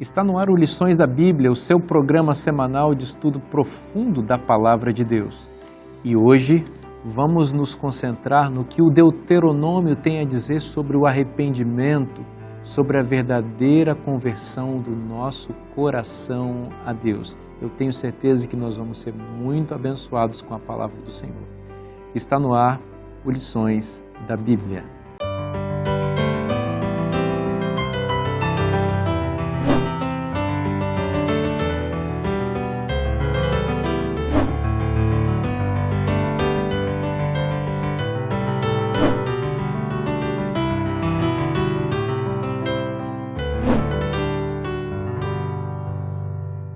Está no ar o Lições da Bíblia, o seu programa semanal de estudo profundo da Palavra de Deus. E hoje vamos nos concentrar no que o Deuteronômio tem a dizer sobre o arrependimento, sobre a verdadeira conversão do nosso coração a Deus. Eu tenho certeza que nós vamos ser muito abençoados com a Palavra do Senhor. Está no ar o Lições da Bíblia.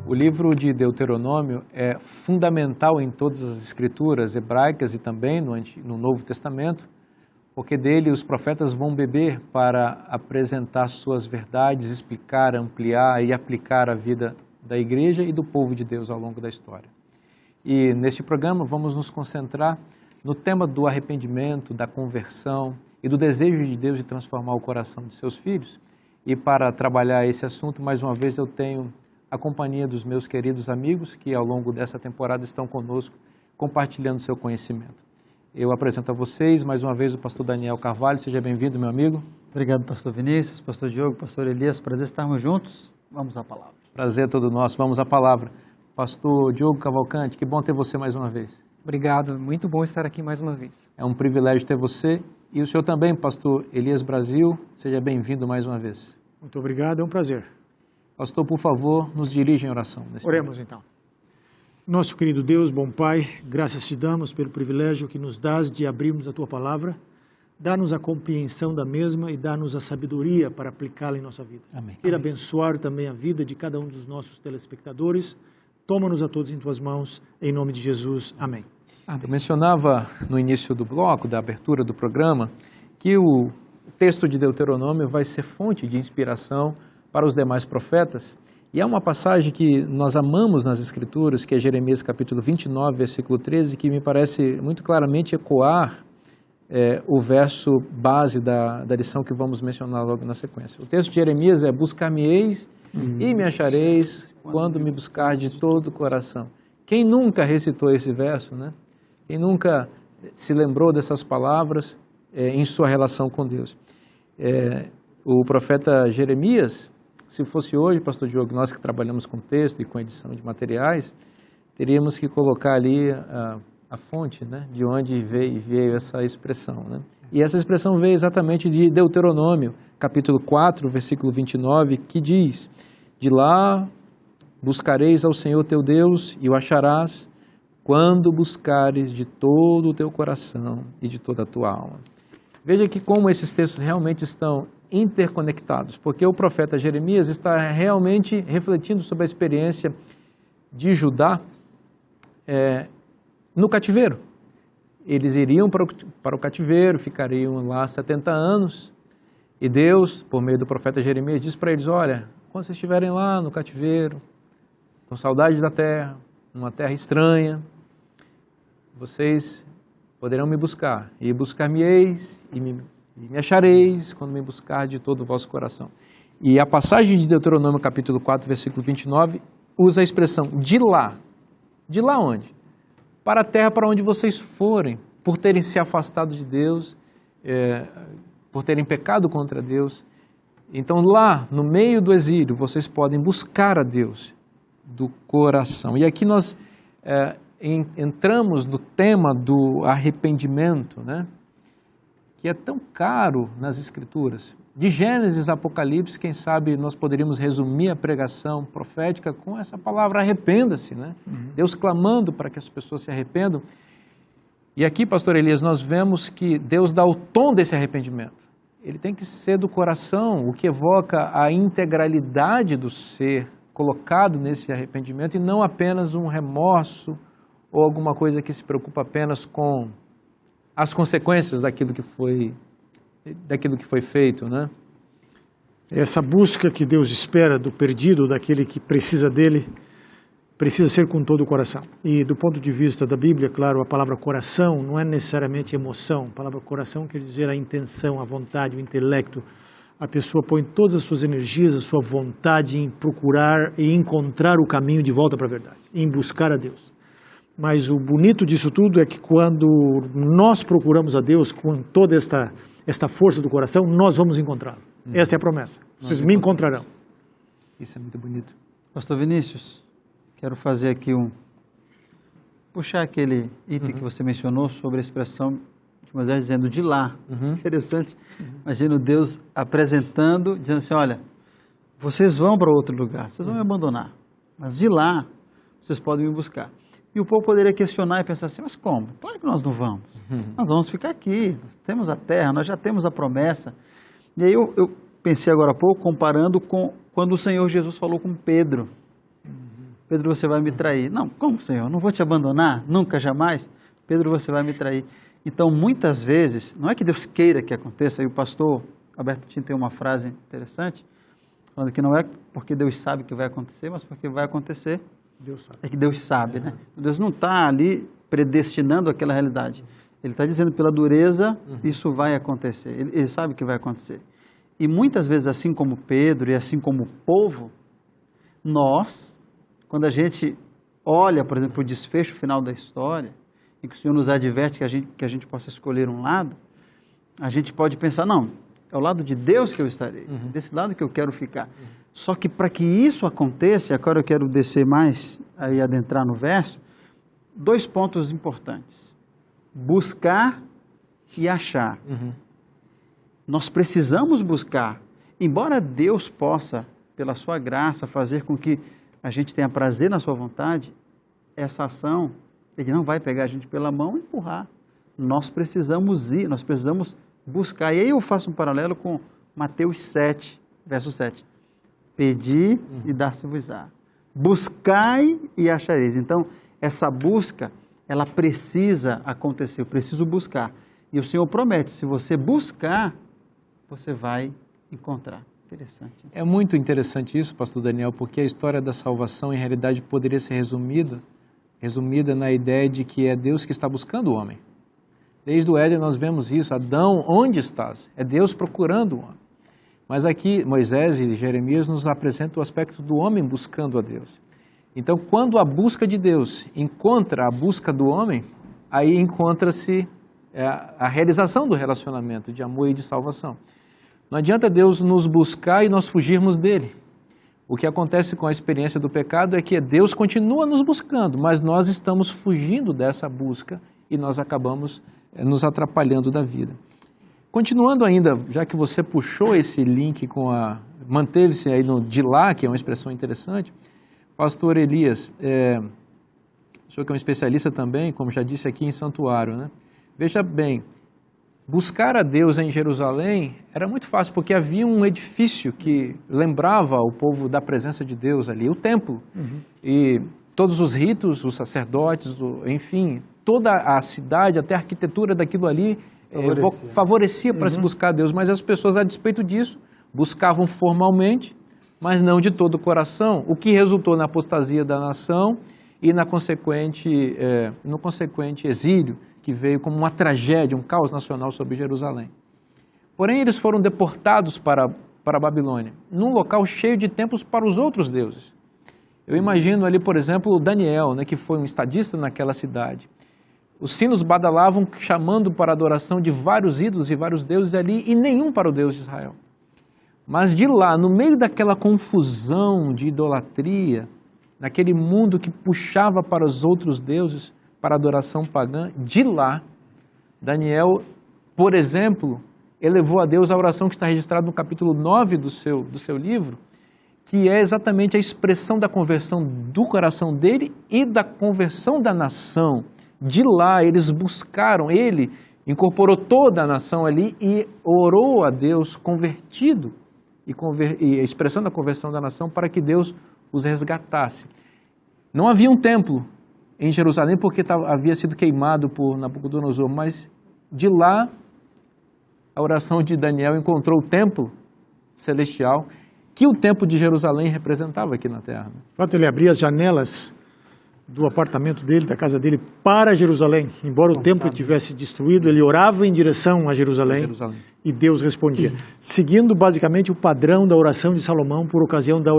O livro de Deuteronômio é fundamental em todas as escrituras hebraicas e também no Novo Testamento, porque dele os profetas vão beber para apresentar suas verdades, explicar, ampliar e aplicar a vida da igreja e do povo de Deus ao longo da história. E neste programa vamos nos concentrar no tema do arrependimento, da conversão e do desejo de Deus de transformar o coração de seus filhos. E para trabalhar esse assunto, mais uma vez eu tenho a companhia dos meus queridos amigos que ao longo dessa temporada estão conosco compartilhando seu conhecimento. Eu apresento a vocês mais uma vez o pastor Daniel Carvalho. Seja bem-vindo, meu amigo. Obrigado, pastor Vinícius, pastor Diogo, pastor Elias. Prazer estarmos juntos. Vamos à palavra. Prazer todo nosso. Vamos à palavra. Pastor Diogo Cavalcante, que bom ter você mais uma vez. Obrigado, muito bom estar aqui mais uma vez. É um privilégio ter você e o senhor também, pastor Elias Brasil. Seja bem-vindo mais uma vez. Muito obrigado, é um prazer. Pastor, por favor, nos dirija em oração. Oremos então. Nosso querido Deus, bom Pai, graças te damos pelo privilégio que nos dás de abrirmos a Tua Palavra. Dá-nos a compreensão da mesma e dá-nos a sabedoria para aplicá-la em nossa vida. Amém. Queira abençoar também a vida de cada um dos nossos telespectadores. Toma-nos a todos em Tuas mãos, em nome de Jesus. Amém. Eu mencionava no início do bloco, da abertura do programa, que o texto de Deuteronômio vai ser fonte de inspiração para os demais profetas, e há uma passagem que nós amamos nas Escrituras, que é Jeremias capítulo 29, versículo 13, que me parece muito claramente ecoar o verso base da lição que vamos mencionar logo na sequência. O texto de Jeremias é: buscar-me-eis e me achareis quando me buscar de todo o coração. Quem nunca recitou esse verso, né? Quem nunca se lembrou dessas palavras em sua relação com Deus? O profeta Jeremias, se fosse hoje, pastor Diogo, nós que trabalhamos com texto e com edição de materiais, teríamos que colocar ali a fonte, né, de onde veio essa expressão, né? E essa expressão veio exatamente de Deuteronômio, capítulo 4, versículo 29, que diz: de lá buscareis ao Senhor teu Deus e o acharás quando buscares de todo o teu coração e de toda a tua alma. Veja que como esses textos realmente estão interconectados, porque o profeta Jeremias está realmente refletindo sobre a experiência de Judá no cativeiro. Eles iriam para o cativeiro, ficariam lá 70 anos, e Deus, por meio do profeta Jeremias, diz para eles: olha, quando vocês estiverem lá no cativeiro, com saudade da terra, numa terra estranha, vocês poderão me buscar, e buscar-me-eis e me achareis quando me buscar de todo o vosso coração. E a passagem de Deuteronômio capítulo 4, versículo 29, usa a expressão de lá. De lá onde? Para a terra para onde vocês forem, por terem se afastado de Deus, por terem pecado contra Deus. Então lá, no meio do exílio, vocês podem buscar a Deus do coração. E aqui nós entramos no tema do arrependimento, né? Que é tão caro nas Escrituras. De Gênesis a Apocalipse, quem sabe nós poderíamos resumir a pregação profética com essa palavra: arrependa-se, né? Deus clamando para que as pessoas se arrependam. E aqui, pastor Elias, nós vemos que Deus dá o tom desse arrependimento. Ele tem que ser do coração, o que evoca a integralidade do ser colocado nesse arrependimento, e não apenas um remorso ou alguma coisa que se preocupa apenas com as consequências daquilo que foi feito, né? Essa busca que Deus espera do perdido, daquele que precisa dele, precisa ser com todo o coração. E do ponto de vista da Bíblia, claro, a palavra coração não é necessariamente emoção. A palavra coração quer dizer a intenção, a vontade, o intelecto, a pessoa põe todas as suas energias, a sua vontade em procurar e encontrar o caminho de volta para a verdade, em buscar a Deus. Mas o bonito disso tudo é que quando nós procuramos a Deus com toda esta força do coração, nós vamos encontrá-lo. Esta é a promessa. Vocês me encontrarão. Isso é muito bonito. Pastor Vinícius, quero fazer aqui puxar aquele item que você mencionou sobre a expressão de Moisés dizendo de lá. Interessante. Imagina Deus apresentando, dizendo assim, olha, vocês vão para outro lugar, vocês vão me abandonar, mas de lá vocês podem me buscar. E o povo poderia questionar e pensar assim, mas como? Claro que nós não vamos. Nós vamos ficar aqui, nós temos a terra, nós já temos a promessa. E aí eu pensei agora há pouco, comparando com quando o Senhor Jesus falou com Pedro. Pedro, você vai me trair. Não, como, Senhor? Não vou te abandonar, nunca, jamais. Pedro, você vai me trair. Então, muitas vezes, não é que Deus queira que aconteça, e o pastor Alberto Tim tem uma frase interessante, falando que não é porque Deus sabe que vai acontecer, mas porque vai acontecer. Deus sabe. É que Deus sabe, né? Deus não está ali predestinando aquela realidade. Ele está dizendo pela dureza, isso vai acontecer. Ele sabe que vai acontecer. E muitas vezes, assim como Pedro e assim como o povo, nós, quando a gente olha, por exemplo, o desfecho final da história, e que o Senhor nos adverte que a gente possa escolher um lado, a gente pode pensar, não, é o lado de Deus que eu estarei, desse lado que eu quero ficar. Só que para que isso aconteça, e agora eu quero descer mais, aí adentrar no verso, 2 pontos importantes. Buscar e achar. Nós precisamos buscar, embora Deus possa, pela sua graça, fazer com que a gente tenha prazer na sua vontade, essa ação, Ele não vai pegar a gente pela mão e empurrar. Nós precisamos ir, nós precisamos buscar. E aí eu faço um paralelo com Mateus 7, verso 7. Pedi e dar-se-vos-á. Buscai e achareis. Então, essa busca, ela precisa acontecer, eu preciso buscar. E o Senhor promete, se você buscar, você vai encontrar. Interessante. É muito interessante isso, pastor Daniel, porque a história da salvação, em realidade, poderia ser resumida na ideia de que é Deus que está buscando o homem. Desde o Éden nós vemos isso, Adão, onde estás? É Deus procurando o homem. Mas aqui Moisés e Jeremias nos apresentam o aspecto do homem buscando a Deus. Então, quando a busca de Deus encontra a busca do homem, aí encontra-se a realização do relacionamento de amor e de salvação. Não adianta Deus nos buscar e nós fugirmos dele. O que acontece com a experiência do pecado é que Deus continua nos buscando, mas nós estamos fugindo dessa busca e nós acabamos nos atrapalhando da vida. Continuando ainda, já que você puxou esse link manteve-se aí no de lá, que é uma expressão interessante, pastor Elias, o senhor que é um especialista também, como já disse aqui em santuário, né? Veja bem, buscar a Deus em Jerusalém era muito fácil, porque havia um edifício que lembrava o povo da presença de Deus ali, o templo. E todos os ritos, os sacerdotes, enfim, toda a cidade, até a arquitetura daquilo ali, favorecia para se buscar a Deus, mas as pessoas, a despeito disso, buscavam formalmente, mas não de todo o coração, o que resultou na apostasia da nação e no consequente exílio, que veio como uma tragédia, um caos nacional sobre Jerusalém. Porém, eles foram deportados para a Babilônia, num local cheio de templos para os outros deuses. Eu imagino ali, por exemplo, Daniel, né, que foi um estadista naquela cidade. Os sinos badalavam chamando para a adoração de vários ídolos e vários deuses ali, e nenhum para o Deus de Israel. Mas de lá, no meio daquela confusão de idolatria, naquele mundo que puxava para os outros deuses, para a adoração pagã, de lá, Daniel, por exemplo, elevou a Deus a oração que está registrada no capítulo 9 do seu livro, que é exatamente a expressão da conversão do coração dele e da conversão da nação. De lá, eles buscaram, ele incorporou toda a nação ali e orou a Deus convertido e expressando a conversão da nação para que Deus os resgatasse. Não havia um templo em Jerusalém porque havia sido queimado por Nabucodonosor, mas de lá a oração de Daniel encontrou o templo celestial que o templo de Jerusalém representava aqui na terra. O fato, ele abria as janelas do apartamento dele, da casa dele, para Jerusalém. Embora o templo tivesse destruído, ele orava em direção a Jerusalém, e Deus respondia. Seguindo basicamente o padrão da oração de Salomão por ocasião da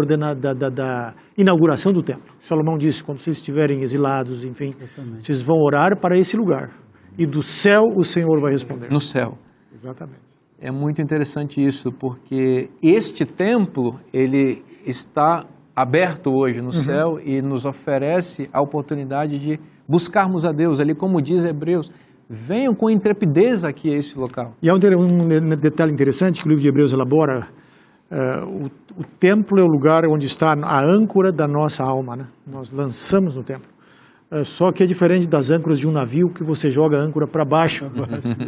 inauguração do templo. Salomão disse, quando vocês estiverem exilados, enfim, vocês vão orar para esse lugar. E do céu o Senhor vai responder. No céu. Exatamente. É muito interessante isso, porque este templo, ele está aberto hoje no céu e nos oferece a oportunidade de buscarmos a Deus. Ali, como diz Hebreus, venham com intrepidez aqui a esse local. E há um detalhe interessante que o livro de Hebreus elabora. O templo é o lugar onde está a âncora da nossa alma, né? Nós lançamos no templo. Só que é diferente das âncoras de um navio, que você joga a âncora para baixo.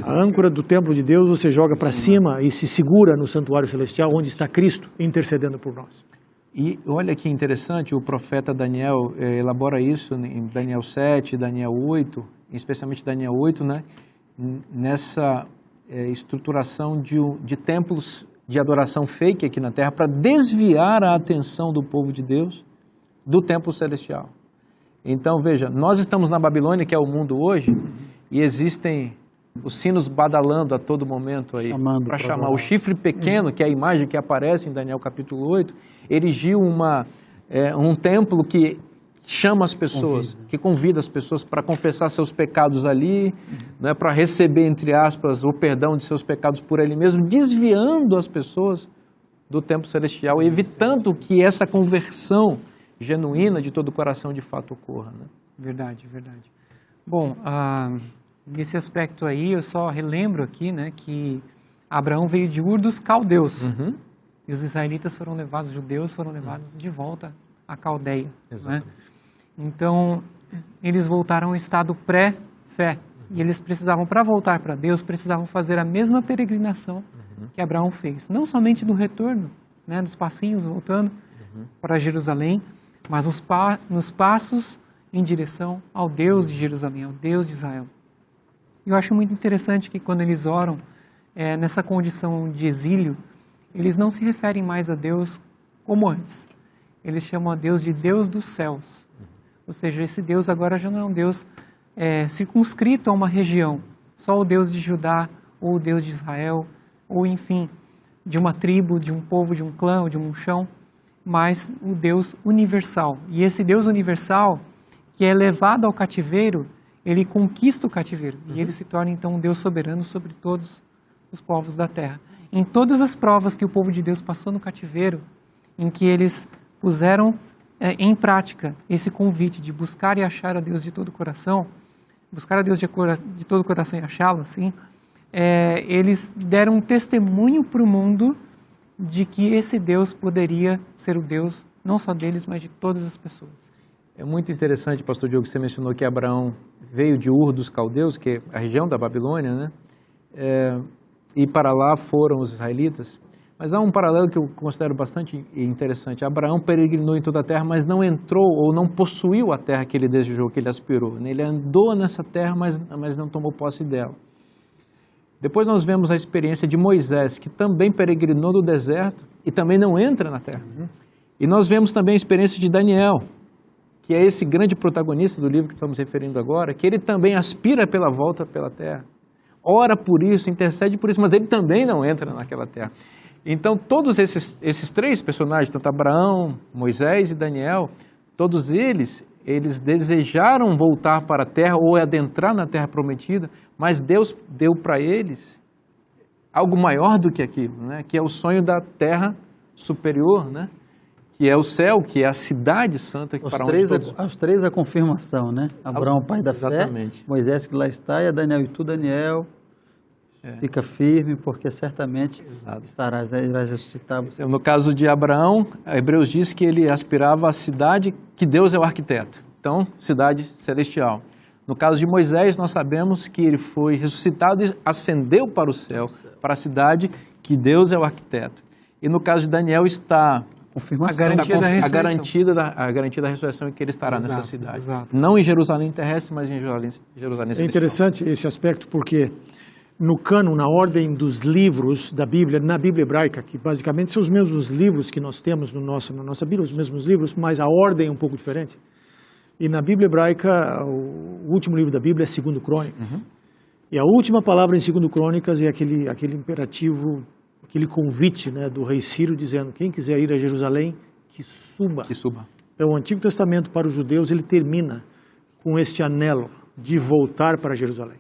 A âncora do templo de Deus você joga para cima e se segura no santuário celestial, onde está Cristo intercedendo por nós. E olha que interessante, o profeta Daniel elabora isso em Daniel 7, Daniel 8, especialmente Daniel 8, né? Nessa estruturação de templos de adoração fake aqui na Terra, para desviar a atenção do povo de Deus do templo celestial. Então, veja, nós estamos na Babilônia, que é o mundo hoje, e existem os sinos badalando a todo momento aí, para chamar. O chifre pequeno, que é a imagem que aparece em Daniel capítulo 8, erigiu um templo que chama as pessoas, que convida as pessoas para confessar seus pecados ali, né, para receber, entre aspas, o perdão de seus pecados por ele mesmo, desviando as pessoas do templo celestial, evitando que essa conversão genuína de todo o coração de fato ocorra. Né? Verdade, verdade. Bom, nesse aspecto aí, eu só relembro aqui, né, que Abraão veio de Ur dos Caldeus, e os israelitas foram levados, os judeus foram levados de volta à Caldeia. Né? Então, eles voltaram ao estado pré-fé, e eles precisavam, para voltar para Deus, precisavam fazer a mesma peregrinação que Abraão fez. Não somente do retorno, né, dos passinhos voltando para Jerusalém, mas nos passos em direção ao Deus de Jerusalém, ao Deus de Israel. Eu acho muito interessante que quando eles oram nessa condição de exílio, eles não se referem mais a Deus como antes. Eles chamam a Deus de Deus dos céus. Ou seja, esse Deus agora já não é um Deus circunscrito a uma região, só o Deus de Judá, ou o Deus de Israel, ou enfim, de uma tribo, de um povo, de um clã, ou de um chão, mas o Deus universal. E esse Deus universal, que é levado ao cativeiro, ele conquista o cativeiro. E ele se torna, então, um Deus soberano sobre todos os povos da terra. Em todas as provas que o povo de Deus passou no cativeiro, em que eles puseram em prática esse convite de buscar e achar a Deus de todo o coração, buscar a Deus de todo o coração e achá-lo, assim, eles deram um testemunho para o mundo de que esse Deus poderia ser o Deus, não só deles, mas de todas as pessoas. É muito interessante, pastor Diogo, que você mencionou que Abraão veio de Ur dos Caldeus, que é a região da Babilônia, né? E para lá foram os israelitas. Mas há um paralelo que eu considero bastante interessante. Abraão peregrinou em toda a terra, mas não entrou ou não possuiu a terra que ele desejou, que ele aspirou. Ele andou nessa terra, mas não tomou posse dela. Depois nós vemos a experiência de Moisés, que também peregrinou no deserto e também não entra na terra. E nós vemos também a experiência de Daniel, que é esse grande protagonista do livro que estamos referindo agora, que ele também aspira pela volta pela terra. Ora por isso, intercede por isso, mas ele também não entra naquela terra. Então, todos esses três personagens, tanto Abraão, Moisés e Daniel, todos eles desejaram voltar para a terra ou adentrar na terra prometida, mas Deus deu para eles algo maior do que aquilo, né? Que é o sonho da terra superior, né? Que é o céu, que é a cidade santa. Os três a confirmação, né? Abraão, pai da fé, Moisés que lá está, e Daniel, e tu, Daniel, fica firme, porque certamente irás ressuscitar. No caso de Abraão, Hebreus diz que ele aspirava à cidade que Deus é o arquiteto. Então, cidade celestial. No caso de Moisés, nós sabemos que ele foi ressuscitado e ascendeu para o céu, para a cidade que Deus é o arquiteto. E no caso de Daniel está a garantia da ressurreição, que ele estará nessa cidade. Exato. Não em Jerusalém terrestre, mas em Jerusalém celestial. É interessante esse aspecto porque no cânon, na ordem dos livros da Bíblia, na Bíblia hebraica, que basicamente são os mesmos livros que nós temos na nossa Bíblia, os mesmos livros, mas a ordem é um pouco diferente. E na Bíblia hebraica, o último livro da Bíblia é 2 Crônicas. E a última palavra em 2 Crônicas é aquele imperativo, aquele convite, né, do rei Ciro dizendo: quem quiser ir a Jerusalém, que suba. Que suba. Então, o Antigo Testamento para os judeus, ele termina com este anelo de voltar para Jerusalém.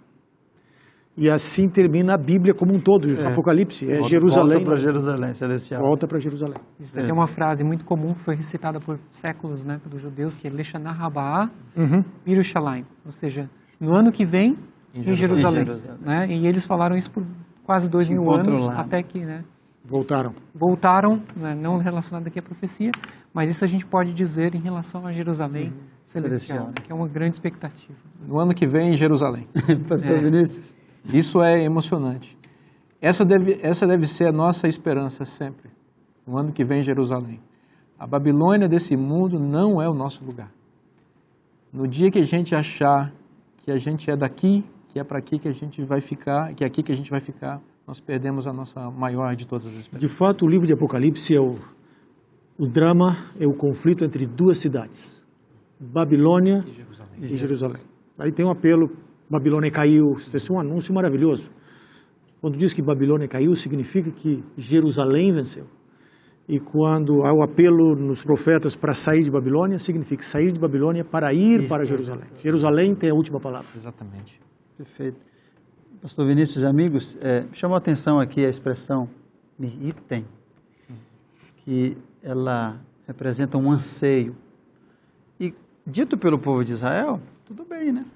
E assim termina a Bíblia como um todo. Apocalipse é Jerusalém. Volta para Jerusalém celestial. Volta para Jerusalém. Isso tem uma frase muito comum que foi recitada por séculos, né, pelos judeus, que é Leshanah Rabaa Yerushalayim. Ou seja, no ano que vem, em Jerusalém. Né? E eles falaram isso por quase 2000 anos, lá, até que, né, voltaram, né, não relacionado aqui à profecia, mas isso a gente pode dizer em relação a Jerusalém celestial, né, que é uma grande expectativa. No ano que vem, em Jerusalém. Pastor Vinícius? Isso é emocionante. Essa deve ser a nossa esperança sempre. No ano que vem, em Jerusalém. A Babilônia desse mundo não é o nosso lugar. No dia que a gente achar que a gente é daqui, que é para aqui que a gente vai ficar, que é aqui que a gente vai ficar, nós perdemos a nossa maior de todas as esperanças. De fato, o livro de Apocalipse é o drama, é o conflito entre duas cidades, Babilônia e Jerusalém. Aí tem um apelo: Babilônia caiu. Esse é um anúncio maravilhoso. Quando diz que Babilônia caiu, significa que Jerusalém venceu. E quando há o apelo nos profetas para sair de Babilônia, significa sair de Babilônia para ir para Jerusalém. Jerusalém tem a última palavra. Exatamente. Perfeito. Pastor Vinícius, amigos, chamou a atenção aqui a expressão item, que ela representa um anseio. E dito pelo povo de Israel, tudo bem, né?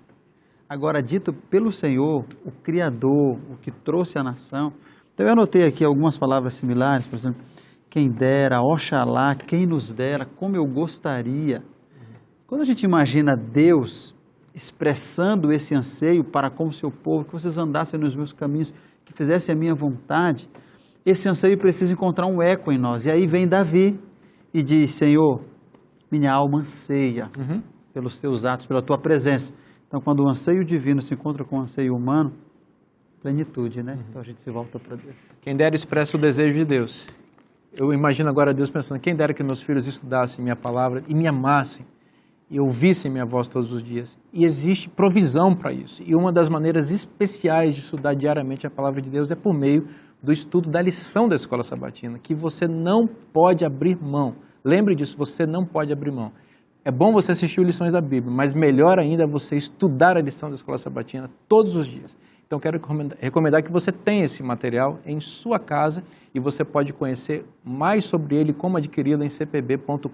Agora, dito pelo Senhor, o Criador, o que trouxe a nação. Então, eu anotei aqui algumas palavras similares, por exemplo, quem dera, oxalá, quem nos dera, como eu gostaria. Quando a gente imagina Deus expressando esse anseio para com o seu povo, que vocês andassem nos meus caminhos, que fizessem a minha vontade, esse anseio precisa encontrar um eco em nós. E aí vem Davi e diz: Senhor, minha alma anseia pelos teus atos, pela tua presença. Então, quando o anseio divino se encontra com o anseio humano, plenitude, né? Então a gente se volta para Deus. Quem dera expressa o desejo de Deus. Eu imagino agora Deus pensando: quem dera que meus filhos estudassem minha palavra e me amassem e ouvissem minha voz todos os dias. E existe provisão para isso. E uma das maneiras especiais de estudar diariamente a palavra de Deus é por meio do estudo da lição da Escola Sabatina, que você não pode abrir mão. Lembre disso, você não pode abrir mão. É bom você assistir lições da Bíblia, mas melhor ainda é você estudar a lição da Escola Sabatina todos os dias. Então, quero recomendar que você tenha esse material em sua casa e você pode conhecer mais sobre ele, como adquiri-lo em cpb.com.br.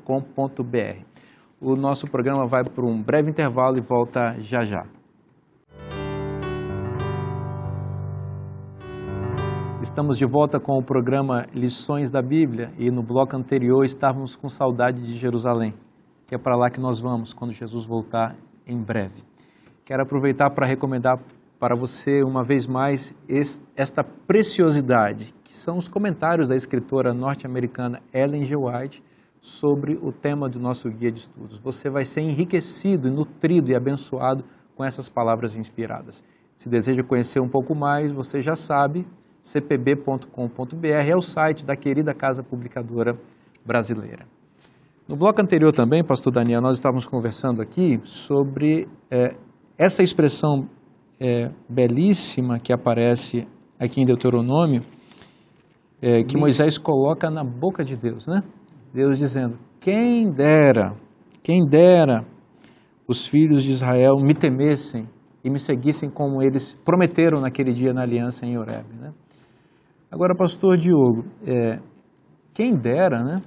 O nosso programa vai por um breve intervalo e volta já já. Estamos de volta com o programa Lições da Bíblia e no bloco anterior estávamos com saudade de Jerusalém, que é para lá que nós vamos quando Jesus voltar em breve. Quero aproveitar para recomendar para você uma vez mais esta preciosidade, que são os comentários da escritora norte-americana Ellen G. White sobre o tema do nosso guia de estudos. Você vai ser enriquecido, nutrido e abençoado com essas palavras inspiradas. Se deseja conhecer um pouco mais, você já sabe, cpb.com.br é o site da querida Casa Publicadora Brasileira. No bloco anterior também, pastor Daniel, nós estávamos conversando aqui sobre essa expressão belíssima que aparece aqui em Deuteronômio, que Moisés coloca na boca de Deus, né? Deus dizendo: quem dera os filhos de Israel me temessem e me seguissem como eles prometeram naquele dia na aliança em Horeb, né? Agora, pastor Diogo, quem dera, né?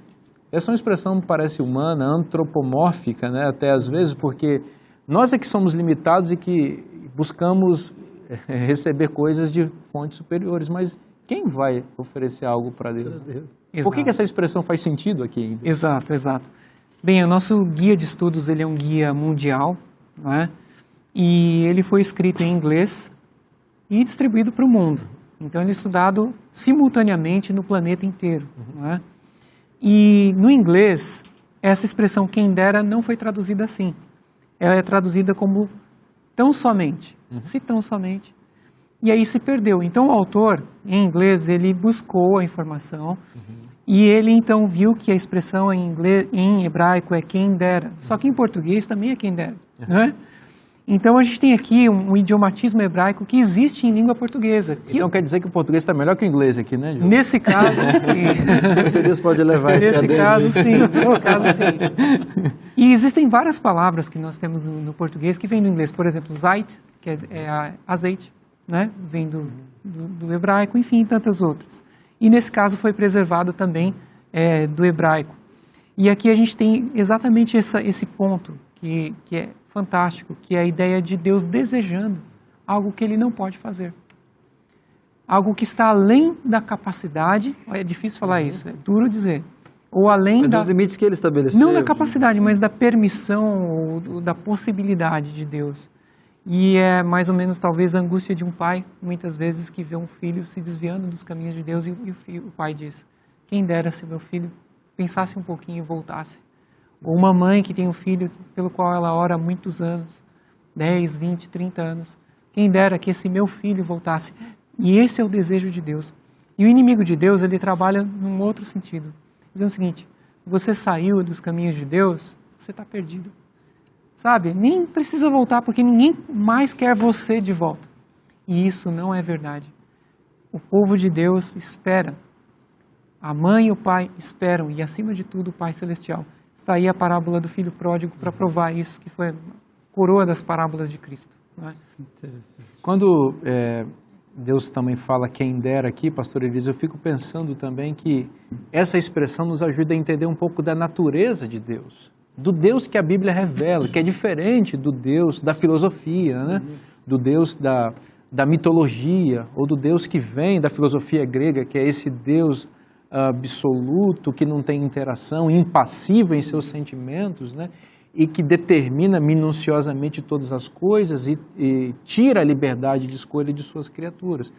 Essa é uma expressão que parece humana, antropomórfica, né? Até às vezes, porque nós é que somos limitados e que buscamos receber coisas de fontes superiores, mas quem vai oferecer algo para Deus? Por que essa expressão faz sentido aqui? Exato. Bem, o nosso guia de estudos ele é um guia mundial, não é? E ele foi escrito em inglês e distribuído para o mundo. Então ele é estudado simultaneamente no planeta inteiro, não é? E no inglês, essa expressão quem dera não foi traduzida assim. Ela é traduzida como tão somente, se tão somente. E aí se perdeu. Então o autor, em inglês, ele buscou a informação E ele então viu que a expressão em hebraico é quem dera, só que em português também é quem dera, né? Então a gente tem aqui um idiomatismo hebraico que existe em língua portuguesa. Então quer dizer que o português está melhor que o inglês aqui, né, Diogo? Nesse caso, sim. Você Deus pode levar esse Nesse adendo. caso, sim. Nesse caso, sim. E existem várias palavras que nós temos no português que vêm do inglês. Por exemplo, zait, que é azeite, né? Vem do hebraico, enfim, tantas outras. E nesse caso foi preservado também do hebraico. E aqui a gente tem exatamente esse ponto que é fantástico, que é a ideia de Deus desejando algo que Ele não pode fazer. Algo que está além da capacidade, é difícil falar isso, é duro dizer, ou além dos limites que Ele estabeleceu. Não da capacidade, mas da permissão, ou da possibilidade de Deus. E é mais ou menos talvez a angústia de um pai, muitas vezes, que vê um filho se desviando dos caminhos de Deus e o pai diz, quem dera se meu filho pensasse um pouquinho e voltasse. Ou uma mãe que tem um filho pelo qual ela ora há muitos anos, 10, 20, 30 anos. Quem dera que esse meu filho voltasse. E esse é o desejo de Deus. E o inimigo de Deus, ele trabalha num outro sentido. Dizendo o seguinte, você saiu dos caminhos de Deus, você está perdido. Sabe? Nem precisa voltar porque ninguém mais quer você de volta. E isso não é verdade. O povo de Deus espera. A mãe e o pai esperam. E acima de tudo, o Pai Celestial. Está aí a parábola do filho pródigo para provar isso, que foi a coroa das parábolas de Cristo. Não é? Quando Deus também fala quem dera aqui, pastor Elisa, eu fico pensando também que essa expressão nos ajuda a entender um pouco da natureza de Deus, do Deus que a Bíblia revela, que é diferente do Deus da filosofia, né? Do Deus da mitologia, ou do Deus que vem da filosofia grega, que é esse Deus absoluto, que não tem interação, impassível em seus sentimentos, né? E que determina minuciosamente todas as coisas e tira a liberdade de escolha de suas criaturas.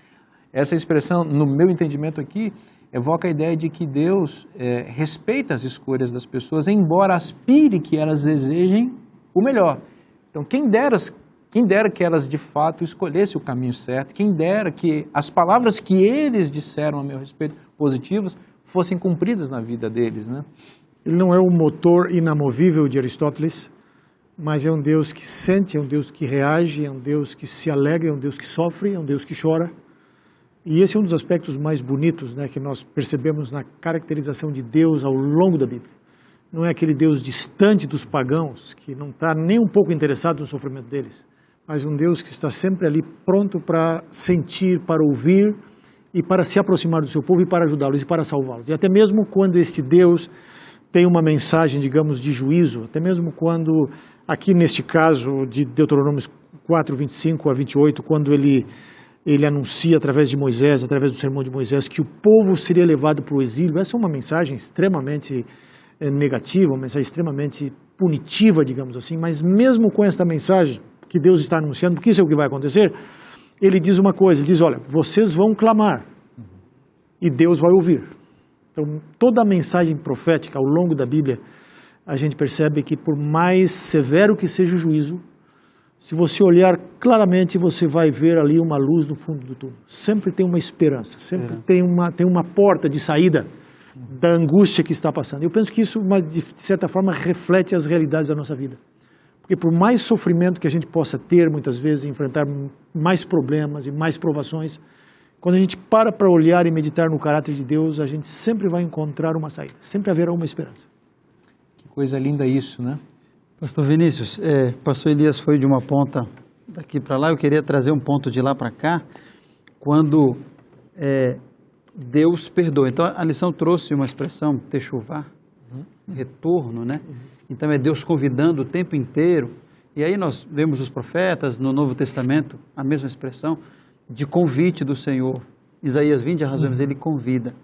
Essa expressão, no meu entendimento aqui, evoca a ideia de que Deus respeita as escolhas das pessoas, embora aspire que elas desejem o melhor. Então, quem dera que elas de fato escolhessem o caminho certo, quem dera que as palavras que eles disseram a meu respeito, positivas, fossem cumpridas na vida deles, né? Ele não é o motor inamovível de Aristóteles, mas é um Deus que sente, é um Deus que reage, é um Deus que se alegra, é um Deus que sofre, é um Deus que chora. E esse é um dos aspectos mais bonitos, né, que nós percebemos na caracterização de Deus ao longo da Bíblia. Não é aquele Deus distante dos pagãos, que não está nem um pouco interessado no sofrimento deles, mas um Deus que está sempre ali pronto para sentir, para ouvir e para se aproximar do seu povo e para ajudá-los e para salvá-los. E até mesmo quando este Deus tem uma mensagem, digamos, de juízo, até mesmo quando, aqui neste caso de Deuteronômio 4, 25 a 28, quando ele anuncia através de Moisés, através do sermão de Moisés, que o povo seria levado para o exílio, essa é uma mensagem extremamente negativa, uma mensagem extremamente punitiva, digamos assim, mas mesmo com esta mensagem que Deus está anunciando, porque isso é o que vai acontecer, ele diz uma coisa, ele diz, olha, vocês vão clamar e Deus vai ouvir. Então, toda a mensagem profética ao longo da Bíblia, a gente percebe que por mais severo que seja o juízo, se você olhar claramente, você vai ver ali uma luz no fundo do túnel. Sempre tem uma esperança, sempre tem uma porta de saída da angústia que está passando. Eu penso que isso, de certa forma, reflete as realidades da nossa vida. Porque por mais sofrimento que a gente possa ter, muitas vezes, enfrentar mais problemas e mais provações, quando a gente para olhar e meditar no caráter de Deus, a gente sempre vai encontrar uma saída, sempre haverá uma esperança. Que coisa linda isso, né? Pastor Vinícius, pastor Elias foi de uma ponta daqui para lá, eu queria trazer um ponto de lá para cá, quando Deus perdoa. Então a lição trouxe uma expressão, techuvá, retorno, né? Então é Deus convidando o tempo inteiro, e aí nós vemos os profetas no Novo Testamento, a mesma expressão, de convite do Senhor. Isaías 20, arrasamos, ele convida.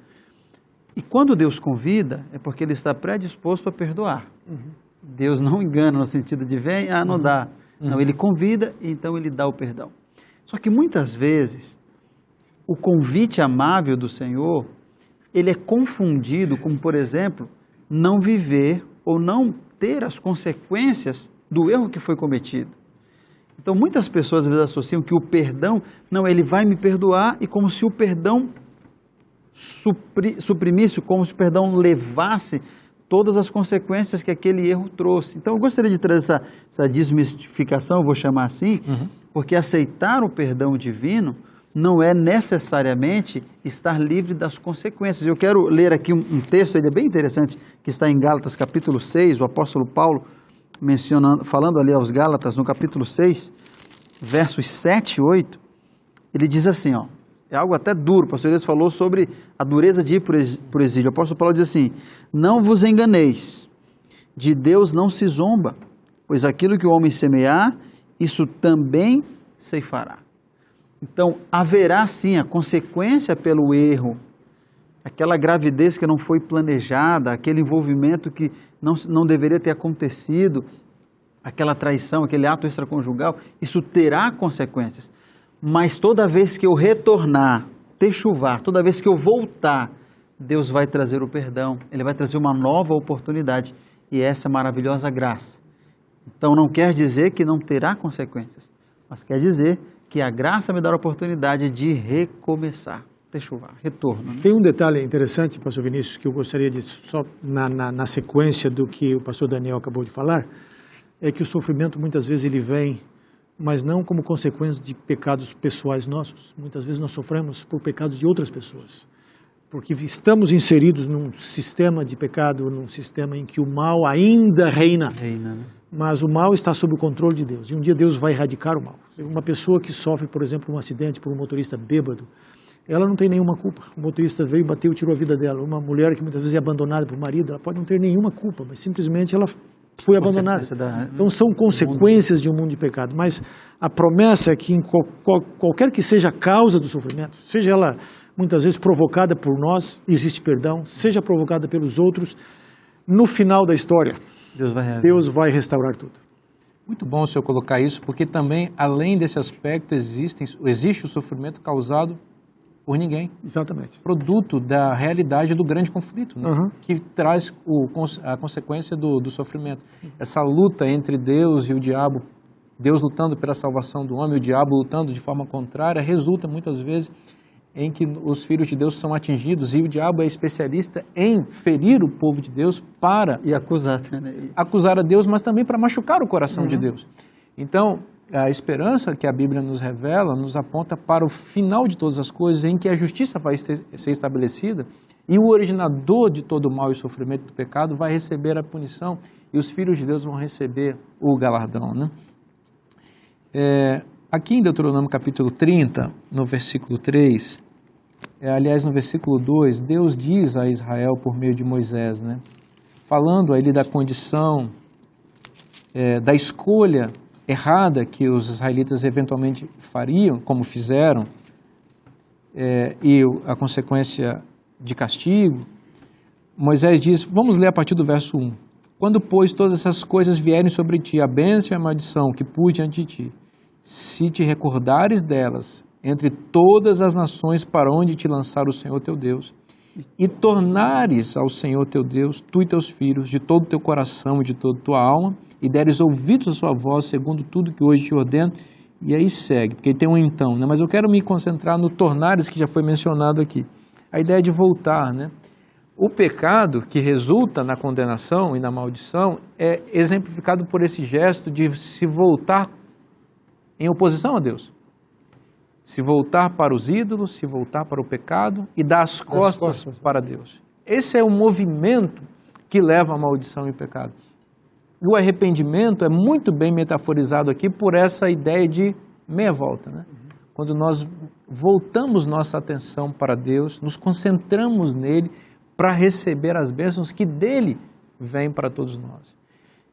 E quando Deus convida, é porque ele está predisposto a perdoar. Deus não engana no sentido de vem, não dá. Não, ele convida, então ele dá o perdão. Só que muitas vezes, o convite amável do Senhor, ele é confundido com, por exemplo, não viver ou não ter as consequências do erro que foi cometido. Então, muitas pessoas às vezes associam que o perdão, não, ele vai me perdoar, e como se o perdão suprimisse, como se o perdão levasse todas as consequências que aquele erro trouxe. Então, eu gostaria de trazer essa desmistificação, eu vou chamar assim, porque aceitar o perdão divino não é necessariamente estar livre das consequências. Eu quero ler aqui um texto, ele é bem interessante, que está em Gálatas capítulo 6, o apóstolo Paulo falando ali aos Gálatas no capítulo 6, versos 7 e 8, ele diz assim, ó, é algo até duro, o pastor Elias falou sobre a dureza de ir para o exílio. O apóstolo Paulo diz assim: não vos enganeis, de Deus não se zomba, pois aquilo que o homem semear, isso também ceifará. Então, haverá sim a consequência pelo erro, aquela gravidez que não foi planejada, aquele envolvimento que não deveria ter acontecido, aquela traição, aquele ato extraconjugal, isso terá consequências. Mas toda vez que eu retornar, techuvar, toda vez que eu voltar, Deus vai trazer o perdão, Ele vai trazer uma nova oportunidade, e essa é maravilhosa graça. Então não quer dizer que não terá consequências, mas quer dizer que a graça me dá a oportunidade de recomeçar, techuvar, retorno. Né? Tem um detalhe interessante, pastor Vinícius, que eu gostaria de, só na sequência do que o pastor Daniel acabou de falar, é que o sofrimento muitas vezes ele vem, mas não como consequência de pecados pessoais nossos. Muitas vezes nós sofremos por pecados de outras pessoas, porque estamos inseridos num sistema de pecado, num sistema em que o mal ainda reina, né? Mas o mal está sob o controle de Deus, e um dia Deus vai erradicar o mal. Uma pessoa que sofre, por exemplo, um acidente por um motorista bêbado, ela não tem nenhuma culpa. O motorista veio, bateu, tirou a vida dela. Uma mulher que muitas vezes é abandonada pelo marido, ela pode não ter nenhuma culpa, mas simplesmente ela foi abandonada. Então são consequências de um mundo de pecado. Mas a promessa é que em qualquer que seja a causa do sofrimento, seja ela muitas vezes provocada por nós, existe perdão, seja provocada pelos outros, no final da história, Deus vai restaurar tudo. Muito bom o senhor colocar isso, porque também, além desse aspecto, existe o sofrimento causado por ninguém. Exatamente. Produto da realidade do grande conflito, né? Que traz a consequência do sofrimento. Essa luta entre Deus e o diabo, Deus lutando pela salvação do homem, o diabo lutando de forma contrária, resulta muitas vezes em que os filhos de Deus são atingidos, e o diabo é especialista em ferir o povo de Deus para acusar a Deus, mas também para machucar o coração de Deus. Então, a esperança que a Bíblia nos revela nos aponta para o final de todas as coisas, em que a justiça vai ser estabelecida e o originador de todo o mal e sofrimento do pecado vai receber a punição, e os filhos de Deus vão receber o galardão, né? Aqui em Deuteronômio capítulo 30, no versículo 3, aliás no versículo 2, Deus diz a Israel por meio de Moisés, né, falando ali da condição, da escolha errada que os israelitas eventualmente fariam, como fizeram, e a consequência de castigo. Moisés diz, vamos ler a partir do verso 1. Quando, pois, todas essas coisas vierem sobre ti, a bênção e a maldição que pus diante de ti, se te recordares delas entre todas as nações para onde te lançar o Senhor teu Deus, e tornares ao Senhor teu Deus, tu e teus filhos, de todo o teu coração e de toda a tua alma, e deres ouvidos à sua voz, segundo tudo que hoje te ordeno, e aí segue, porque tem um então, né? Mas eu quero me concentrar no tornares que já foi mencionado aqui. A ideia de voltar, né? O pecado que resulta na condenação e na maldição é exemplificado por esse gesto de se voltar em oposição a Deus. Se voltar para os ídolos, se voltar para o pecado e dar as costas para Deus. Esse é o movimento que leva à maldição e pecado. E o arrependimento é muito bem metaforizado aqui por essa ideia de meia volta, né? Quando nós voltamos nossa atenção para Deus, nos concentramos nele para receber as bênçãos que dele vêm para todos nós.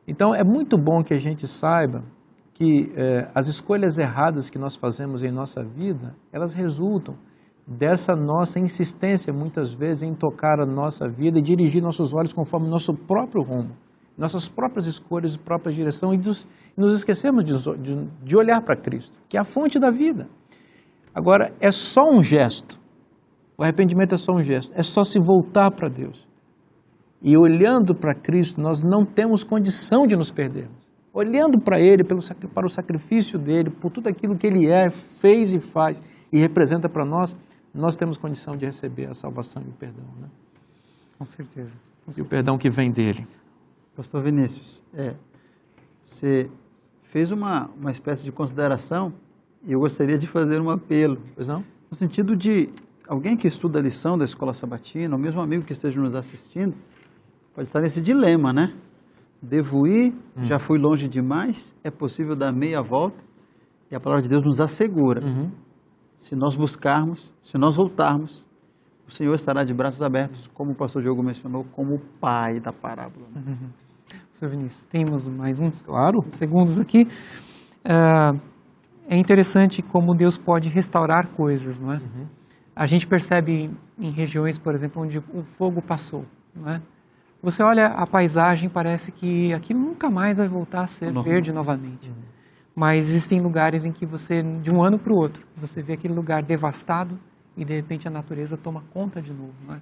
Então é muito bom que a gente saiba que as escolhas erradas que nós fazemos em nossa vida, elas resultam dessa nossa insistência, muitas vezes, em tocar a nossa vida e dirigir nossos olhos conforme nosso próprio rumo, nossas próprias escolhas e própria direção, e nos esquecemos de olhar para Cristo, que é a fonte da vida. Agora, é só um gesto, o arrependimento é só um gesto, é só se voltar para Deus. E olhando para Cristo, nós não temos condição de nos perdermos. Olhando para Ele, para o sacrifício dEle, por tudo aquilo que Ele fez e faz e representa para nós, nós temos condição de receber a salvação e o perdão, né? Com certeza. E o perdão que vem dele. Pastor Vinícius, você fez uma espécie de consideração e eu gostaria de fazer um apelo. Pois não? No sentido de alguém que estuda a lição da Escola Sabatina, ou mesmo um amigo que esteja nos assistindo, pode estar nesse dilema, né? Devo ir, já fui longe demais, é possível dar meia volta, e a palavra de Deus nos assegura. Se nós buscarmos, se nós voltarmos, o Senhor estará de braços abertos, como o pastor Diogo mencionou, como o pai da parábola. Senhor Vinícius, temos mais uns Claro. segundos aqui. É interessante como Deus pode restaurar coisas, não é? A gente percebe em regiões, por exemplo, onde o fogo passou, não é? Você olha a paisagem, parece que aquilo nunca mais vai voltar a ser verde novamente. Mas existem lugares em que você, de um ano para o outro, você vê aquele lugar devastado e de repente a natureza toma conta de novo, não é?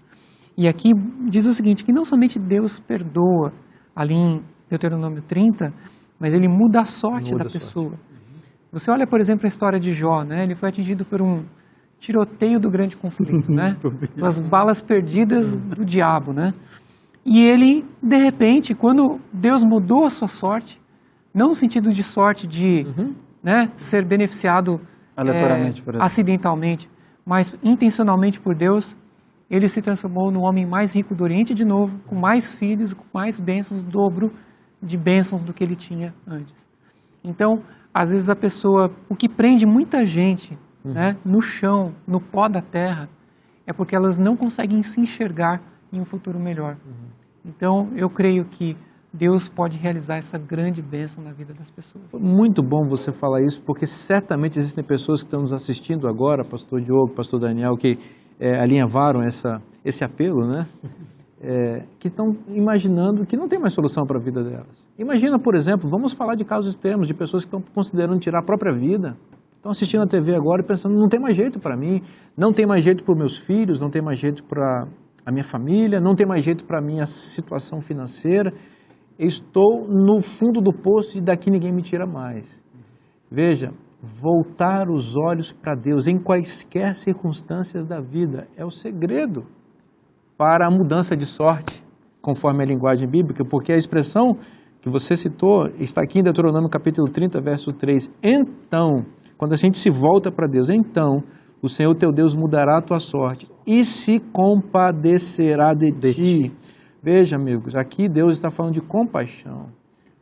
E aqui diz o seguinte, que não somente Deus perdoa, ali em Deuteronômio 30, mas ele muda a sorte da pessoa. Você olha, por exemplo, a história de Jó, né? Ele foi atingido por um tiroteio do grande conflito, né? As balas perdidas do diabo, né? E ele, de repente, quando Deus mudou a sua sorte, não no sentido de sorte de né, ser beneficiado Aleatoriamente, por exemplo. acidentalmente, mas intencionalmente por Deus, ele se transformou no homem mais rico do Oriente de novo, com mais filhos, com mais bênçãos, o dobro de bênçãos do que ele tinha antes. Então, às vezes a pessoa, o que prende muita gente né, no chão, no pó da terra, é porque elas não conseguem se enxergar em um futuro melhor. Então, eu creio que Deus pode realizar essa grande bênção na vida das pessoas. Foi muito bom você falar isso, porque certamente existem pessoas que estão nos assistindo agora, pastor Diogo, pastor Daniel, que alinhavaram esse apelo, né? Que estão imaginando que não tem mais solução para a vida delas. Imagina, por exemplo, vamos falar de casos extremos, de pessoas que estão considerando tirar a própria vida. Estão assistindo a TV agora e pensando, não tem mais jeito para mim, não tem mais jeito para os meus filhos, não tem mais jeito para a minha família, não tem mais jeito para a minha situação financeira. Eu estou no fundo do poço e daqui ninguém me tira mais. Veja, voltar os olhos para Deus em quaisquer circunstâncias da vida é o segredo para a mudança de sorte, conforme a linguagem bíblica, porque a expressão que você citou está aqui em Deuteronômio capítulo 30, verso 3. Então, quando a gente se volta para Deus, então o Senhor teu Deus mudará a tua sorte e se compadecerá de ti. Veja, amigos, aqui Deus está falando de compaixão.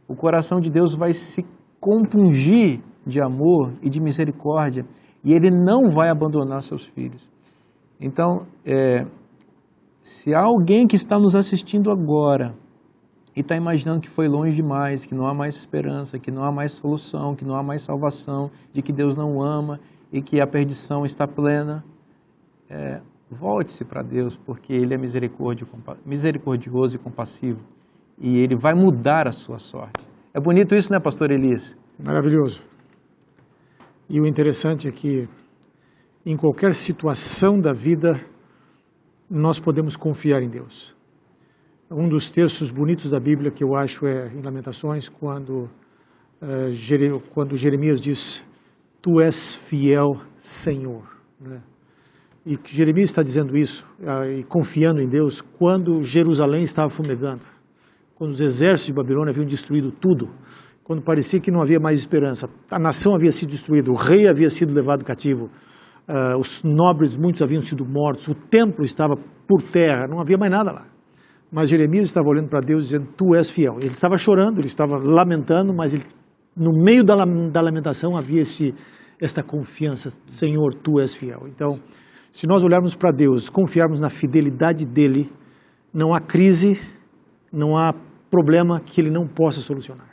O coração de Deus vai se compungir de amor e de misericórdia e Ele não vai abandonar seus filhos. Então, se há alguém que está nos assistindo agora e está imaginando que foi longe demais, que não há mais esperança, que não há mais solução, que não há mais salvação, de que Deus não ama e que a perdição está plena, volte-se para Deus, porque Ele é misericordioso e compassivo e Ele vai mudar a sua sorte. É bonito isso, né, pastor Elias? Maravilhoso. E o interessante é que em qualquer situação da vida nós podemos confiar em Deus. Um dos textos bonitos da Bíblia que eu acho é em Lamentações, quando Jeremias diz, Tu és fiel, Senhor. Né? E Jeremias está dizendo isso, e confiando em Deus, quando Jerusalém estava fumegando, quando os exércitos de Babilônia haviam destruído tudo, quando parecia que não havia mais esperança, a nação havia sido destruída, o rei havia sido levado cativo, os nobres, muitos haviam sido mortos, o templo estava por terra, não havia mais nada lá. Mas Jeremias estava olhando para Deus dizendo, Tu és fiel. Ele estava chorando, ele estava lamentando, mas no meio da lamentação havia esta confiança, Senhor, Tu és fiel. Então, se nós olharmos para Deus, confiarmos na fidelidade dEle, não há crise, não há problema que Ele não possa solucionar.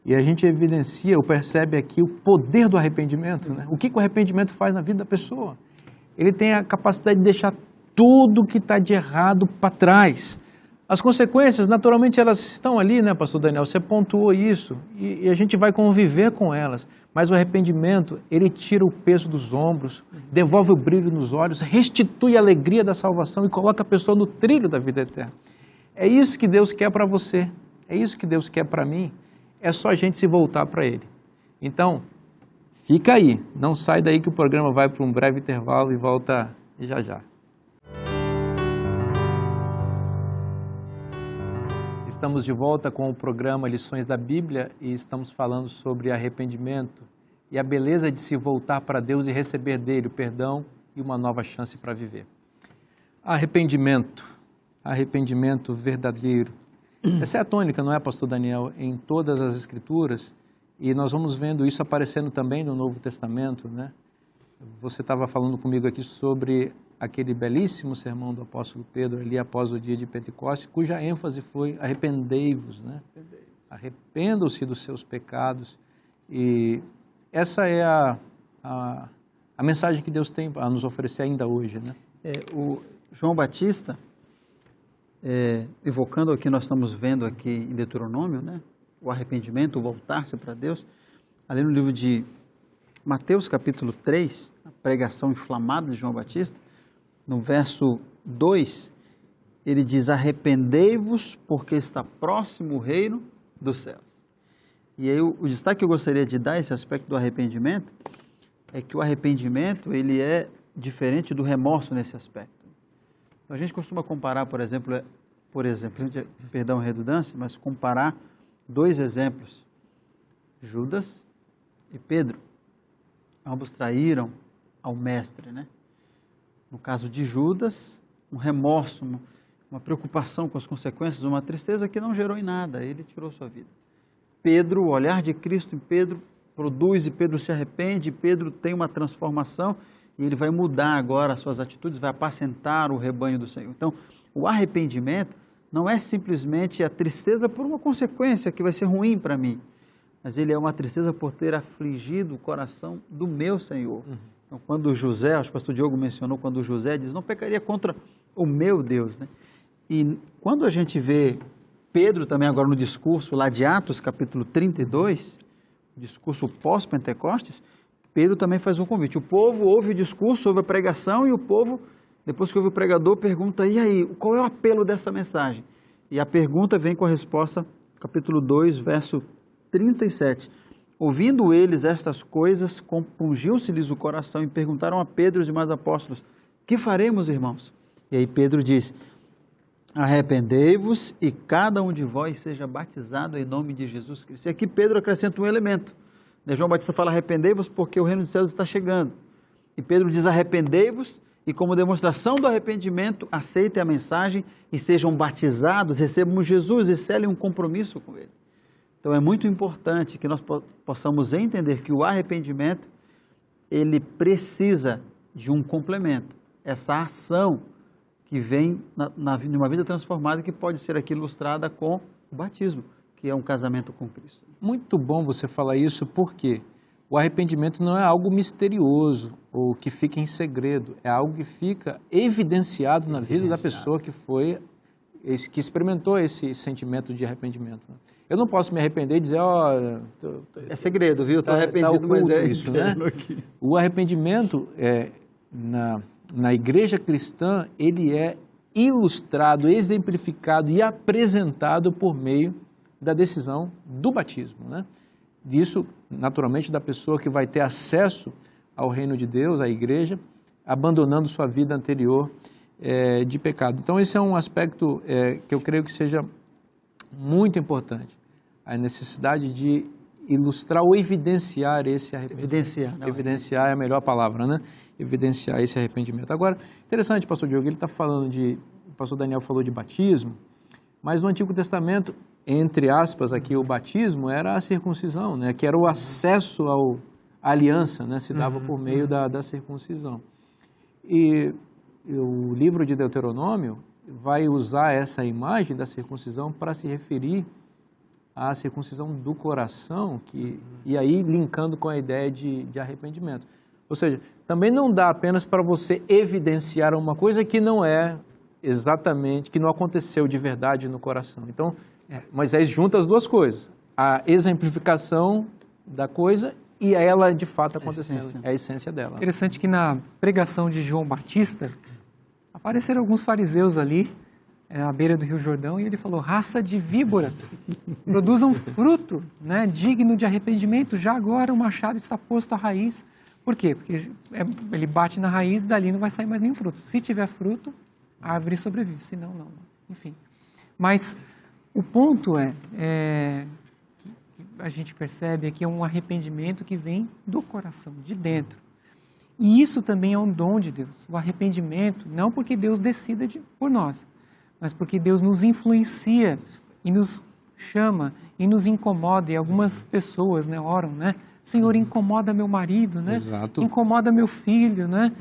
E a gente evidencia ou percebe aqui o poder do arrependimento, né? O que o arrependimento faz na vida da pessoa? Ele tem a capacidade de deixar tudo que está de errado para trás. As consequências, naturalmente, elas estão ali, né, pastor Daniel? Você pontuou isso e a gente vai conviver com elas. Mas o arrependimento, ele tira o peso dos ombros, devolve o brilho nos olhos, restitui a alegria da salvação e coloca a pessoa no trilho da vida eterna. É isso que Deus quer para você, é isso que Deus quer para mim. É só a gente se voltar para Ele. Então, fica aí, não sai daí que o programa vai para um breve intervalo e volta já já. Estamos de volta com o programa Lições da Bíblia e estamos falando sobre arrependimento e a beleza de se voltar para Deus e receber dele o perdão e uma nova chance para viver. Arrependimento verdadeiro. Essa é a tônica, não é, pastor Daniel, em todas as Escrituras, e nós vamos vendo isso aparecendo também no Novo Testamento, né? Você estava falando comigo aqui sobre aquele belíssimo sermão do apóstolo Pedro ali após o dia de Pentecostes, cuja ênfase foi arrependei-vos, né? Arrependam-se dos seus pecados. E essa é a mensagem que Deus tem a nos oferecer ainda hoje, né? O João Batista, evocando o que nós estamos vendo aqui em Deuteronômio, né? O arrependimento, o voltar-se para Deus, ali no livro de Mateus capítulo 3, a pregação inflamada de João Batista, no verso 2, ele diz, arrependei-vos porque está próximo o reino dos céus. E aí o destaque que eu gostaria de dar a esse aspecto do arrependimento é que o arrependimento ele é diferente do remorso nesse aspecto. Então, a gente costuma comparar, por exemplo, perdão a redundância, mas comparar dois exemplos, Judas e Pedro. Ambos traíram ao mestre, né? No caso de Judas, um remorso, uma preocupação com as consequências, uma tristeza que não gerou em nada, ele tirou sua vida. Pedro, o olhar de Cristo em Pedro produz e Pedro se arrepende, Pedro tem uma transformação e ele vai mudar agora as suas atitudes, vai apacentar o rebanho do Senhor. Então, o arrependimento não é simplesmente a tristeza por uma consequência que vai ser ruim para mim, mas ele é uma tristeza por ter afligido o coração do meu Senhor. Então, quando José, acho que o pastor Diogo mencionou, quando José diz, não pecaria contra o meu Deus, né? E quando a gente vê Pedro também agora no discurso lá de Atos, capítulo 32, discurso pós-Pentecostes, Pedro também faz um convite. O povo ouve o discurso, ouve a pregação e o povo, depois que ouve o pregador, pergunta, e aí, qual é o apelo dessa mensagem? E a pergunta vem com a resposta, capítulo 2, verso 37. Ouvindo eles estas coisas, compungiu-se-lhes o coração e perguntaram a Pedro e os demais apóstolos, que faremos, irmãos? E aí Pedro diz, arrependei-vos e cada um de vós seja batizado em nome de Jesus Cristo. E aqui Pedro acrescenta um elemento. João Batista fala, arrependei-vos porque o reino dos céus está chegando. E Pedro diz, arrependei-vos e como demonstração do arrependimento, aceitem a mensagem e sejam batizados, recebam Jesus e selem um compromisso com ele. Então é muito importante que nós possamos entender que o arrependimento, ele precisa de um complemento. Essa ação que vem numa vida transformada, que pode ser aqui ilustrada com o batismo, que é um casamento com Cristo. Muito bom você falar isso, porque o arrependimento não é algo misterioso ou que fica em segredo, é algo que fica evidenciado na vida da pessoa que experimentou esse sentimento de arrependimento. Eu não posso me arrepender e dizer, é segredo, viu? Estou arrependido, mas é isso, né? O arrependimento, na igreja cristã, ele é ilustrado, exemplificado e apresentado por meio da decisão do batismo, né? Disso, naturalmente, da pessoa que vai ter acesso ao reino de Deus, à igreja, abandonando sua vida anterior de pecado. Então, esse é um aspecto que eu creio que seja muito importante, a necessidade de ilustrar ou evidenciar esse arrependimento. Evidenciar é a melhor palavra, né? Evidenciar esse arrependimento. Agora, interessante, pastor Diogo, ele está falando o pastor Daniel falou de batismo, mas no Antigo Testamento, entre aspas, aqui o batismo era a circuncisão, né? Que era o acesso à aliança, né? Se dava por meio da circuncisão. E o livro de Deuteronômio vai usar essa imagem da circuncisão para se referir à circuncisão do coração, e aí linkando com a ideia de arrependimento. Ou seja, também não dá apenas para você evidenciar uma coisa que não é exatamente, que não aconteceu de verdade no coração. Então, Moisés junta as duas coisas, a exemplificação da coisa e ela de fato acontecendo, é a essência dela. Interessante que na pregação de João Batista, apareceram alguns fariseus ali, à beira do Rio Jordão, e ele falou, raça de víboras, produzam fruto, né, digno de arrependimento, já agora o machado está posto à raiz, Por quê? Porque ele bate na raiz e dali não vai sair mais nenhum fruto. Se tiver fruto, a árvore sobrevive, senão não. Enfim. Mas o ponto a gente percebe que é um arrependimento que vem do coração, de dentro. E isso também é um dom de Deus. O arrependimento, não porque Deus decida por nós, mas porque Deus nos influencia e nos chama e nos incomoda. E algumas pessoas, né, oram, né? Senhor, incomoda meu marido, né? Exato. Incomoda meu filho, né?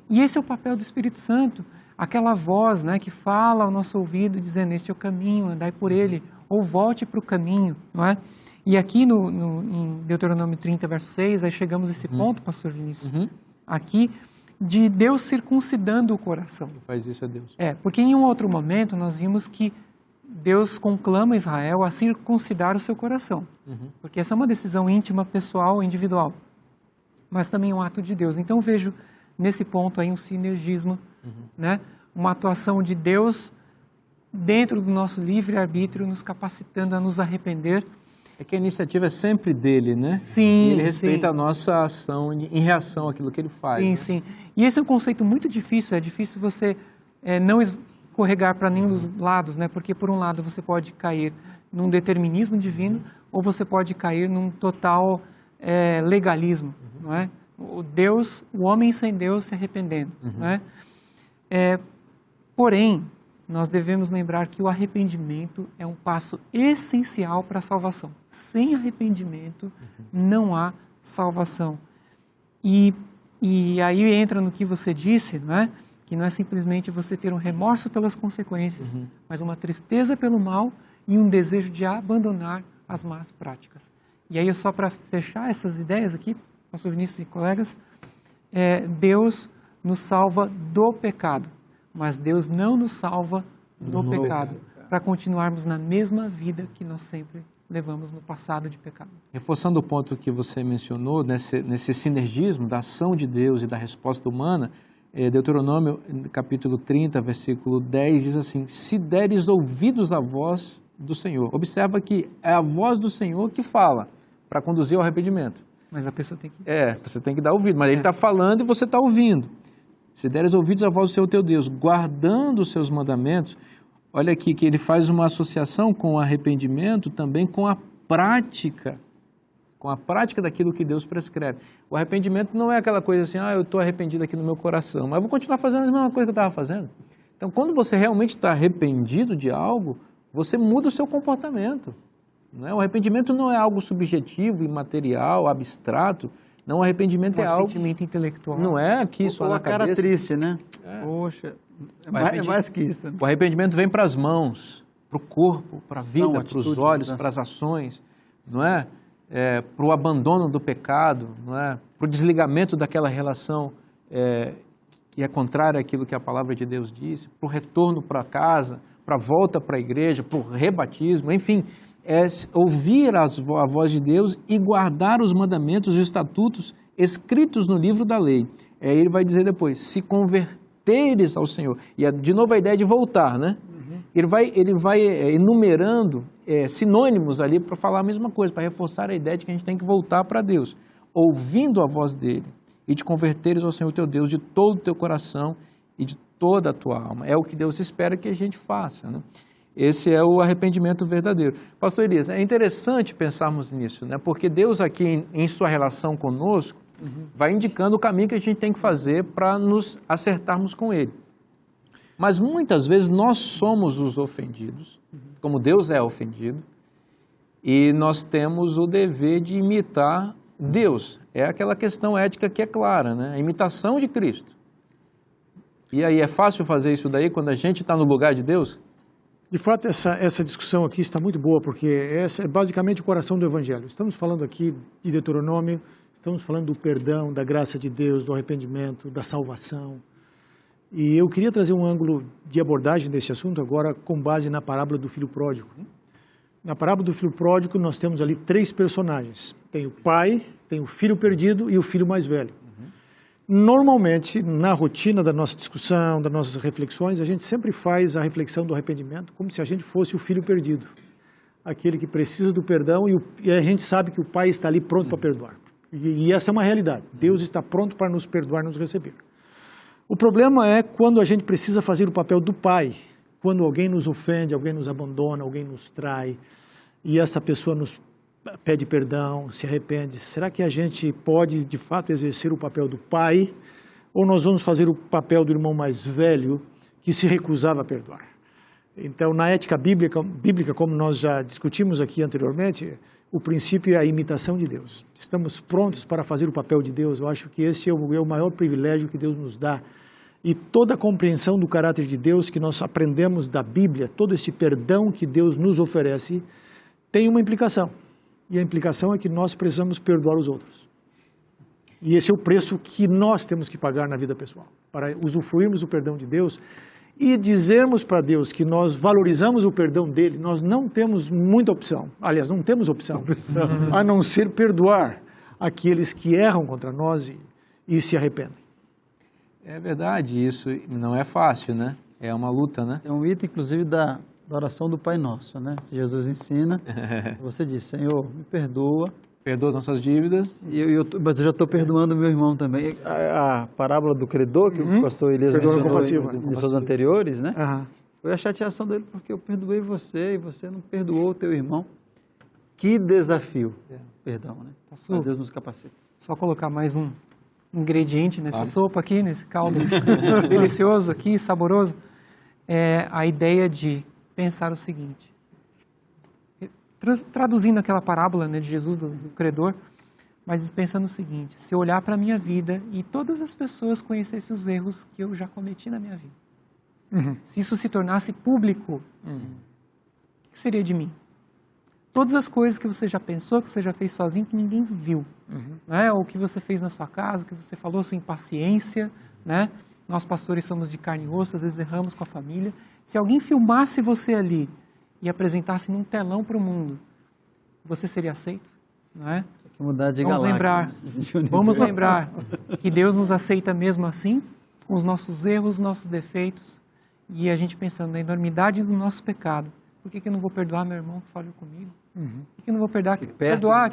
E esse é o papel do Espírito Santo. Aquela voz, né, que fala ao nosso ouvido, dizendo, este é o caminho, andai por ele, ou volte para o caminho, não é? E aqui em Deuteronômio 30, verso 6, aí chegamos a esse ponto, pastor Vinícius, aqui, de Deus circuncidando o coração. Quem faz isso é Deus. Porque em um outro momento nós vimos que Deus conclama Israel a circuncidar o seu coração. Porque essa é uma decisão íntima, pessoal, individual. Mas também é um ato de Deus. Então vejo nesse ponto aí um sinergismo, né? Uma atuação de Deus dentro do nosso livre-arbítrio, nos capacitando a nos arrepender. É que a iniciativa é sempre dele, né? Sim, e ele respeita a nossa ação em reação àquilo que ele faz. Sim, né? sim. E esse é um conceito muito difícil. É difícil você não escorregar para nenhum dos lados, né? Porque por um lado você pode cair num determinismo divino ou você pode cair num total legalismo, não é? O homem sem Deus se arrependendo, não é? Porém, nós devemos lembrar que o arrependimento é um passo essencial para a salvação. Sem arrependimento não há salvação. E aí entra no que você disse, não é? Que não é simplesmente você ter um remorso pelas consequências, mas uma tristeza pelo mal e um desejo de abandonar as más práticas. E aí, só para fechar essas ideias aqui, pastor Vinícius e colegas, Deus nos salva do pecado, mas Deus não nos salva do pecado, para continuarmos na mesma vida que nós sempre levamos no passado de pecado. Reforçando o ponto que você mencionou, nesse sinergismo da ação de Deus e da resposta humana, Deuteronômio, capítulo 30, versículo 10, diz assim, se deres ouvidos à voz do Senhor. Observa que é a voz do Senhor que fala, para conduzir ao arrependimento. Mas a pessoa tem que... você tem que dar ouvido, mas ele está falando e você está ouvindo. Se deres ouvidos à voz do Senhor teu Deus, guardando os seus mandamentos, olha aqui que ele faz uma associação com o arrependimento também com a prática daquilo que Deus prescreve. O arrependimento não é aquela coisa assim, eu estou arrependido aqui no meu coração, mas eu vou continuar fazendo a mesma coisa que eu estava fazendo. Então, quando você realmente está arrependido de algo, você muda o seu comportamento. Não é? O arrependimento não é algo subjetivo, imaterial, abstrato. Não, o arrependimento é algo... sentimento intelectual. Não é aqui só na cabeça. Ou a cara triste, né? Poxa, é mais que isso. Né? O arrependimento vem para as mãos, para o corpo, para a vida, para os olhos, para as ações, não é? Para o abandono do pecado, não é? Para o desligamento daquela relação que é contrária àquilo que a palavra de Deus disse, para o retorno para casa, para a volta para a igreja, para o rebatismo, enfim, ouvir a voz de Deus e guardar os mandamentos e os estatutos escritos no livro da lei. Ele vai dizer depois, se converteres ao Senhor. E de novo a ideia de voltar, né? Ele vai enumerando sinônimos ali para falar a mesma coisa, para reforçar a ideia de que a gente tem que voltar para Deus, ouvindo a voz dele, e te converteres ao Senhor teu Deus de todo o teu coração e de toda a tua alma. É o que Deus espera que a gente faça, né? Esse é o arrependimento verdadeiro. Pastor Elias, é interessante pensarmos nisso, né? Porque Deus aqui, em sua relação conosco, vai indicando o caminho que a gente tem que fazer para nos acertarmos com Ele. Mas muitas vezes nós somos os ofendidos, como Deus é ofendido, e nós temos o dever de imitar Deus. É aquela questão ética que é clara, né? A imitação de Cristo. E aí, é fácil fazer isso daí quando a gente está no lugar de Deus? De fato, essa discussão aqui está muito boa, porque essa é basicamente o coração do Evangelho. Estamos falando aqui de Deuteronômio, estamos falando do perdão, da graça de Deus, do arrependimento, da salvação. E eu queria trazer um ângulo de abordagem desse assunto agora com base na parábola do filho pródigo. Na parábola do filho pródigo nós temos ali 3 personagens. Tem o pai, tem o filho perdido e o filho mais velho. Normalmente, na rotina da nossa discussão, das nossas reflexões, a gente sempre faz a reflexão do arrependimento como se a gente fosse o filho perdido. Aquele que precisa do perdão e a gente sabe que o pai está ali pronto para perdoar. E essa é uma realidade. Deus está pronto para nos perdoar e nos receber. O problema é quando a gente precisa fazer o papel do pai, quando alguém nos ofende, alguém nos abandona, alguém nos trai, e essa pessoa nos pede perdão, se arrepende. Será que a gente pode, de fato, exercer o papel do pai, ou nós vamos fazer o papel do irmão mais velho que se recusava a perdoar? Então, na ética bíblica, como nós já discutimos aqui anteriormente, o princípio é a imitação de Deus. Estamos prontos para fazer o papel de Deus. Eu acho que esse é o maior privilégio que Deus nos dá. E toda a compreensão do caráter de Deus que nós aprendemos da Bíblia, todo esse perdão que Deus nos oferece, tem uma implicação. E a implicação é que nós precisamos perdoar os outros. E esse é o preço que nós temos que pagar na vida pessoal, para usufruirmos do perdão de Deus e dizermos para Deus que nós valorizamos o perdão dele. Nós não temos muita opção, aliás, não temos opção, a não ser perdoar aqueles que erram contra nós e se arrependem. É verdade, isso não é fácil, né? É uma luta, né? É um item, inclusive, da oração do Pai Nosso, né? Se Jesus ensina, você diz, Senhor, me perdoa. Perdoa nossas dívidas. Mas eu já estou perdoando meu irmão também. A parábola do credor, que o pastor Elias mencionou em lições anteriores, né? Foi a chateação dele, porque eu perdoei você e você não perdoou o teu irmão. Que desafio. Perdão, né? Pastor, Deus nos capacita. Só colocar mais um ingrediente nessa sopa aqui, nesse caldo delicioso aqui, saboroso, é a ideia de pensar o seguinte, traduzindo aquela parábola, né, de Jesus do credor, mas pensando o seguinte, se eu olhar para a minha vida e todas as pessoas conhecessem os erros que eu já cometi na minha vida, se isso se tornasse público, o que seria de mim? Todas as coisas que você já pensou, que você já fez sozinho, que ninguém viu. Né? Ou que você fez na sua casa, o que você falou, sua impaciência. Né? Nós pastores somos de carne e osso, às vezes erramos com a família. Se alguém filmasse você ali e apresentasse num telão para o mundo, você seria aceito? Não é? Mudar de vamos galáxia, vamos lembrar que Deus nos aceita mesmo assim, com os nossos erros, os nossos defeitos, e a gente pensando na enormidade do nosso pecado. Por que eu não vou perdoar meu irmão que falhou comigo? Por que eu não vou perdoar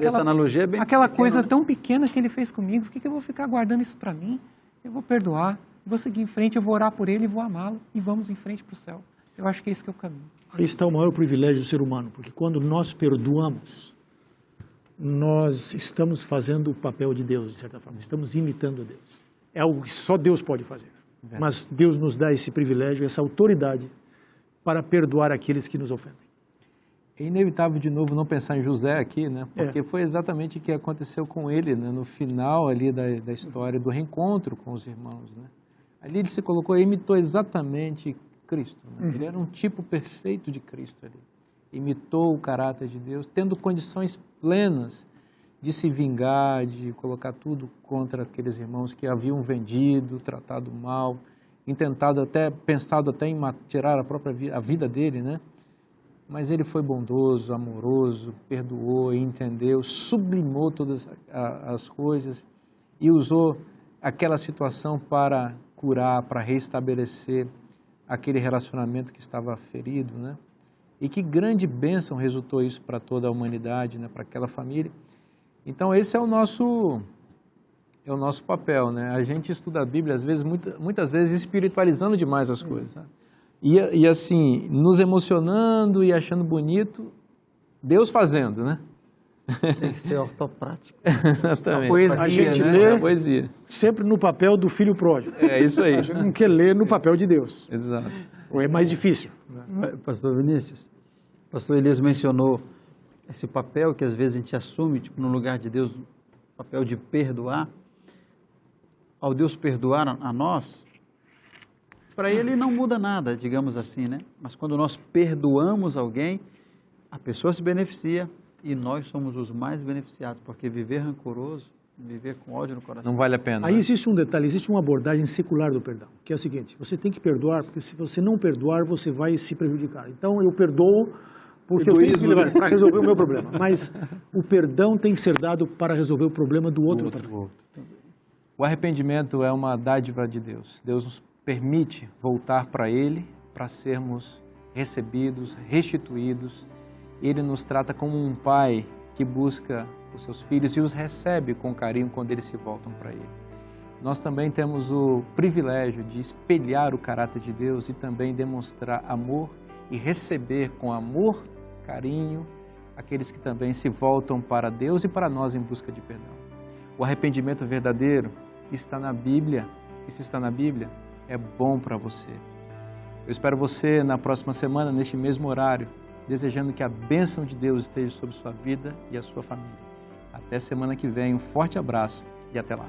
aquela coisa tão pequena que ele fez comigo? Por que eu vou ficar guardando isso para mim? Eu vou perdoar, vou seguir em frente, eu vou orar por ele e vou amá-lo e vamos em frente para o céu. Eu acho que é esse que é o caminho. Aí está o maior privilégio do ser humano, porque quando nós perdoamos, nós estamos fazendo o papel de Deus, de certa forma. Estamos imitando a Deus. É algo que só Deus pode fazer. Mas Deus nos dá esse privilégio, essa autoridade para perdoar aqueles que nos ofendem. É inevitável, de novo, não pensar em José aqui, né? Porque foi exatamente o que aconteceu com ele, né? No final ali da história do reencontro com os irmãos, né? Ali ele se colocou e imitou exatamente Cristo. Né? Ele era um tipo perfeito de Cristo ali. Imitou o caráter de Deus, tendo condições plenas de se vingar, de colocar tudo contra aqueles irmãos que haviam vendido, tratado mal, pensado até em tirar a vida dele, né? Mas ele foi bondoso, amoroso, perdoou, entendeu, sublimou todas as coisas e usou aquela situação para curar, para restabelecer aquele relacionamento que estava ferido, né? E que grande bênção resultou isso para toda a humanidade, né? Para aquela família. Então esse é o nosso papel, né? A gente estuda a Bíblia, às vezes, muitas vezes espiritualizando demais as coisas, né? E assim, nos emocionando e achando bonito, Deus fazendo, né? Tem que ser ortoprático. Exatamente. A gente lê poesia. Sempre no papel do filho pródigo. É isso aí. A gente não quer ler no papel de Deus. Exato. Ou é mais difícil. Pastor Vinícius, pastor Elias mencionou esse papel que às vezes a gente assume, tipo, no lugar de Deus, o papel de perdoar. Ao Deus perdoar a nós, para ele não muda nada, digamos assim, né? Mas quando nós perdoamos alguém, a pessoa se beneficia e nós somos os mais beneficiados, porque viver rancoroso, viver com ódio no coração... Não vale a pena. Aí existe um detalhe, existe uma abordagem secular do perdão, que é a seguinte, você tem que perdoar, porque se você não perdoar, você vai se prejudicar. Então eu perdoo porque eu tenho que levar para resolver o meu problema. Mas o perdão tem que ser dado para resolver o problema do outro. O arrependimento é uma dádiva de Deus. Deus nos permite voltar para Ele, para sermos recebidos, restituídos. Ele nos trata como um pai que busca os seus filhos e os recebe com carinho quando eles se voltam para Ele. Nós também temos o privilégio de espelhar o caráter de Deus e também demonstrar amor e receber com amor, carinho, aqueles que também se voltam para Deus e para nós em busca de perdão. O arrependimento verdadeiro está na Bíblia, e se está na Bíblia, é bom para você. Eu espero você na próxima semana, neste mesmo horário, desejando que a bênção de Deus esteja sobre sua vida e a sua família. Até semana que vem, um forte abraço e até lá.